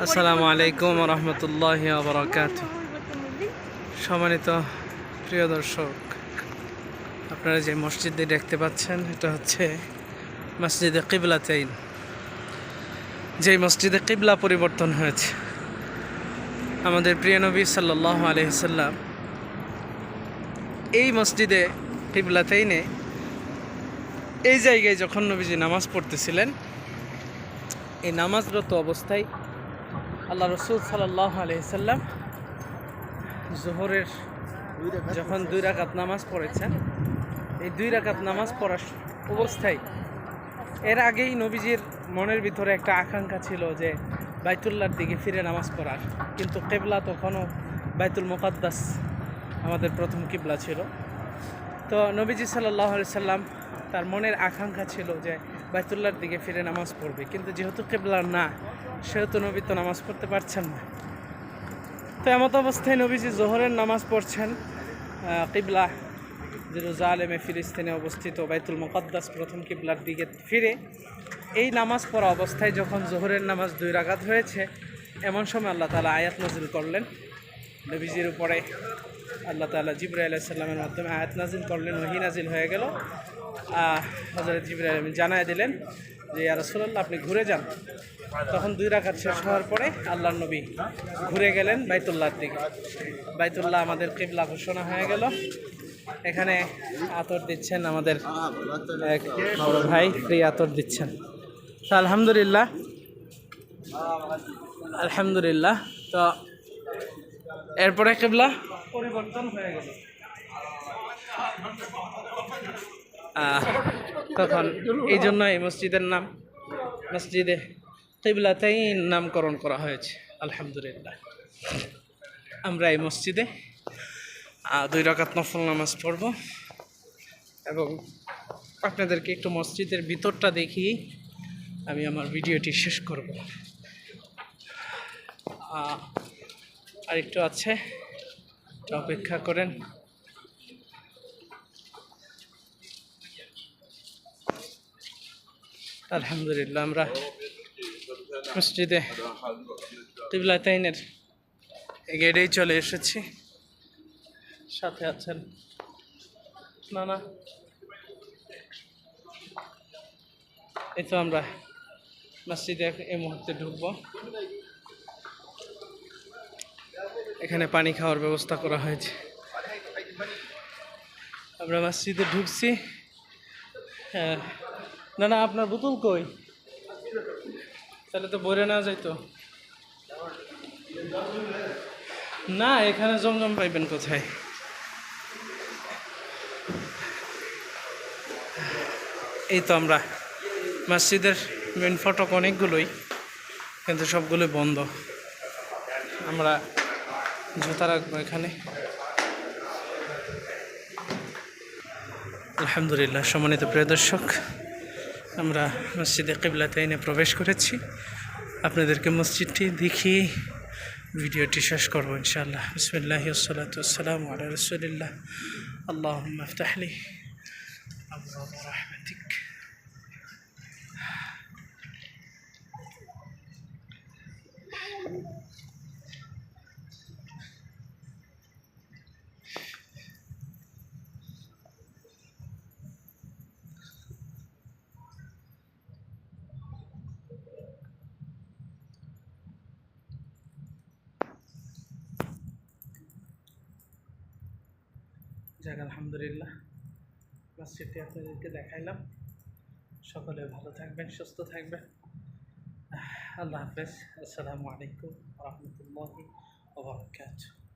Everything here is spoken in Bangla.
আসসালামু আলাইকুম রহমতুল্লাহি ওয়া বারাকাতুহু। সম্মানিত প্রিয় দর্শক, আপনারা যে মসজিদটি দেখতে পাচ্ছেন এটা হচ্ছে মসজিদে কিবলাতাইন। যেই মসজিদে কিবলা পরিবর্তন হয়েছে, আমাদের প্রিয় নবী সাল্লাল্লাহু আলাইহি সাল্লাম এই মসজিদে কিবলাতাইনে এই জায়গায় যখন নবীজি নামাজ পড়তেছিলেন, এই নামাজরত অবস্থায় আল্লাহ রসুল সাল্লাল্লাহু আলাইহি সাল্লাম জোহরের যখন 2 রাকাত নামাজ পড়েছেন, এই 2 রাকাত নামাজ পড়ার অবস্থায় এর আগেই নবীজির মনের ভিতরে একটা আকাঙ্ক্ষা ছিল যে বাইতুল্লাহর দিকে ফিরে নামাজ পড়ার, কিন্তু কিবলা তখনও বাইতুল মুকাদ্দাস আমাদের প্রথম কিবলা ছিল। তো নবীজি সাল্লাল্লাহু আলাইহি সাল্লাম তার মনের আকাঙ্ক্ষা ছিল যে বাইতুল্লাহর দিকে ফিরে নামাজ পড়বে, কিন্তু যেহেতু কিবলা না, সেহেতু নবী তো নামাজ পড়তে পারছেন না। তো এমত অবস্থায় নবীজি জোহরের নামাজ পড়ছেন কিবলা জেরুজালেমে ফিলিস্তিনে অবস্থিত বাইতুল মুকাদ্দাস প্রথম কিবলার দিকে ফিরে এই নামাজ পড়া অবস্থায় যখন জোহরের নামাজ 2 রাকাত হয়েছে, এমন সময় আল্লাহ তাআলা আয়াত নাজিল করলেন নবীজির উপরে। আল্লাহ তাআলা জিবরাইল আলাইহিস সালামের মাধ্যমে আয়াত নাজিল করলেন, ওহী নাজিল হয়ে গেল। হযরত জিবরাইল জানায় দিলেন যে ইয়া রাসূলুল্লাহ, আপনি ঘুরে যান। তখন 2 রাকাত শেষ হওয়ার পরে আল্লাহর নবী ঘুরে গেলেন বাইতুল্লাহর দিকে। বাইতুল্লাহ আমাদের কিবলা ঘোষণা হয়ে গেল। এখানে আতর দিচ্ছেন আমাদের এক বড় ভাই, ফ্রি আতর দিচ্ছেন। তো আলহামদুলিল্লাহ আলহামদুলিল্লাহ। তো এরপরে কিবলা পরিবর্তন হয়ে গেল। তখন এই জন্য এই মসজিদের নাম মসজিদে কিবলাতাইন নামকরণ করা হয়েছে। আলহামদুলিল্লাহ, আমরা এই মসজিদে 2 রাকাত নফল নামাজ পড়ব এবং আপনাদেরকে একটু মসজিদের ভিতরটা দেখিয়ে আমি আমার ভিডিওটি শেষ করব। আর একটু আছে, অপেক্ষা করেন। আলহামদুলিল্লাহ, আমরা মসজিদে কিবলাতাইনের গেটেই চলে এসেছি। সাথে আছেন নানা। এই তো আমরা মসজিদে এই মুহূর্তে ঢুকব। এখানে পানি খাওয়ার ব্যবস্থা করা হয়েছে। আমরা মসজিদে ঢুকছি। না না, আপনার বোতল কই? তাহলে তো বইরে নেওয়া যাইতো না। এখানে জমজম পাইবেন কোথায়? এই তো আমরা মসজিদের মেন ফটক অনেকগুলোই, কিন্তু সবগুলোই বন্ধ। আমরা জুতা রাখবো এখানে। আলহামদুলিল্লাহ, সম্মানিত প্রিয় দর্শক, আমরা মসজিদে কিবলাতাইনে প্রবেশ করেছি। আপনাদেরকে মসজিদটি দেখিয়ে ভিডিওটি শেষ করবো ইনশাআল্লাহ। বিসমিল্লাহি ওয়াসসালাতু ওয়াসসালামু আলা রাসূলিল্লাহ। আল্লাহুম্মা ইফতাহ লি আবওয়াব রাহমাতিক। যাক, আলহামদুলিল্লাহ, মসজিদটি আপনাদেরকে দেখাইলাম। সকলে ভালো থাকবেন, সুস্থ থাকবেন। আল্লাহ হাফেজ। আসসালামু আলাইকুম ওয়া রাহমাতুল্লাহি ওয়া বারাকাতুহু।